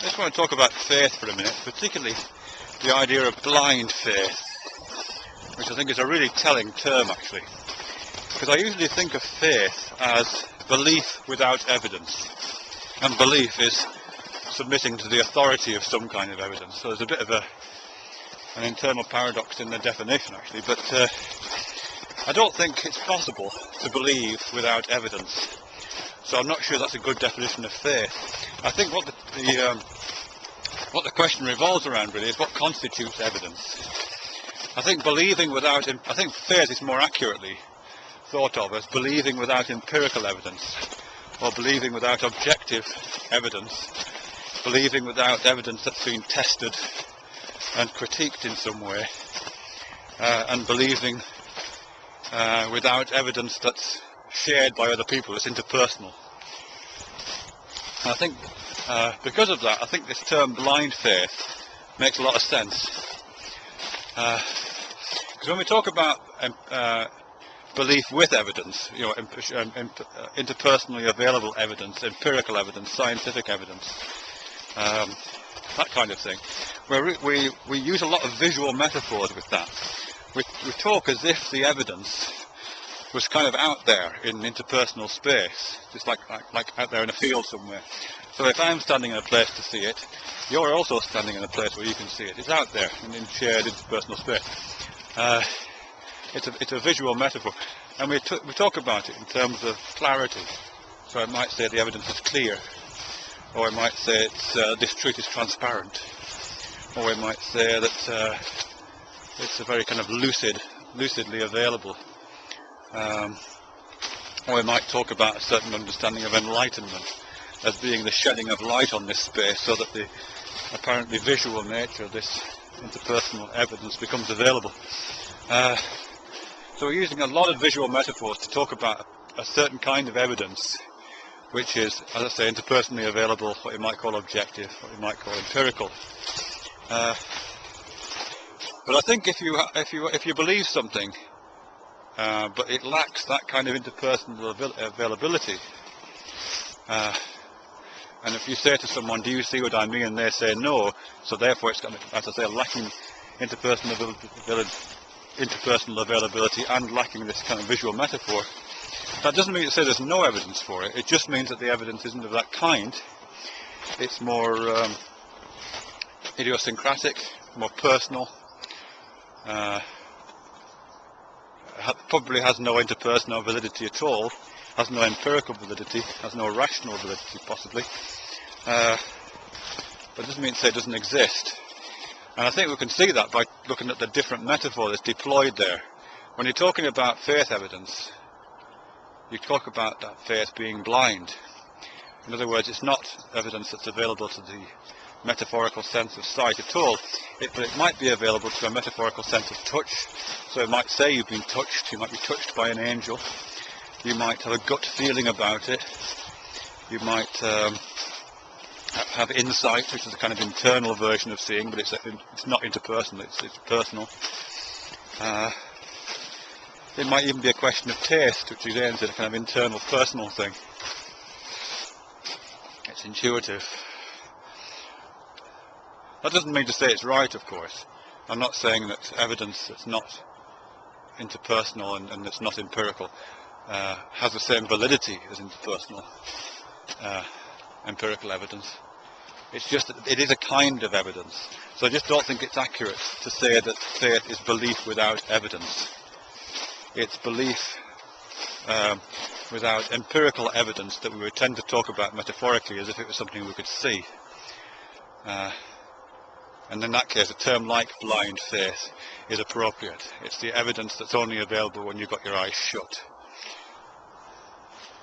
I just want to talk about faith for a minute, particularly the idea of blind faith, which I think is a really telling term actually, because I usually think of faith as belief without evidence, and belief is submitting to the authority of some kind of evidence. So there's a bit of an internal paradox in the definition actually, but I don't think it's possible to believe without evidence. So I'm not sure that's a good definition of faith. I think what the question revolves around really is what constitutes evidence. I think I think faith is more accurately thought of as believing without empirical evidence, or believing without objective evidence, believing without evidence that's been tested and critiqued in some way, and believing without evidence that's shared by other people. It's interpersonal. And I think because of that, I think this term blind faith makes a lot of sense. Because when we talk about belief with evidence, you know, interpersonally available evidence, empirical evidence, scientific evidence, that kind of thing, where we use a lot of visual metaphors with that. We talk as if the evidence was kind of out there in interpersonal space, just like out there in a field somewhere. So if I'm standing in a place to see it, you're also standing in a place where you can see it. It's out there in shared interpersonal space. It's a visual metaphor, and we talk about it in terms of clarity. So I might say the evidence is clear, or I might say this truth is transparent, or I might say that it's a very kind of lucidly available. Or we might talk about a certain understanding of enlightenment as being the shedding of light on this space, so that the apparently visual nature of this interpersonal evidence becomes available. So we're using a lot of visual metaphors to talk about a certain kind of evidence, which is, as I say, interpersonally available, what you might call objective, what you might call empirical. But I think if you believe something, but it lacks that kind of interpersonal availability, and if you say to someone, do you see what I mean, and they say no, so therefore it's, as I say, lacking interpersonal availability and lacking this kind of visual metaphor, that doesn't mean to say there's no evidence for it. It just means that the evidence isn't of that kind. It's more idiosyncratic, more personal, probably has no interpersonal validity at all, has no empirical validity, has no rational validity possibly, but it doesn't mean to say it doesn't exist. And I think we can see that by looking at the different metaphor that's deployed there. When you're talking about faith evidence, you talk about that faith being blind. In other words, it's not evidence that's available to the metaphorical sense of sight at all, but it might be available to a metaphorical sense of touch. So it might say you've been touched, you might be touched by an angel, you might have a gut feeling about it, you might have insight, which is a kind of internal version of seeing, but it's not interpersonal, it's personal. It might even be a question of taste, which again is a kind of internal, personal thing. It's intuitive. That doesn't mean to say it's right, of course. I'm not saying that evidence that's not interpersonal and that's not empirical has the same validity as interpersonal empirical evidence. It's just that it is a kind of evidence. So I just don't think it's accurate to say that faith is belief without evidence. It's belief without empirical evidence that we would tend to talk about metaphorically as if it was something we could see. And in that case, a term like blind faith is appropriate. It's the evidence that's only available when you've got your eyes shut.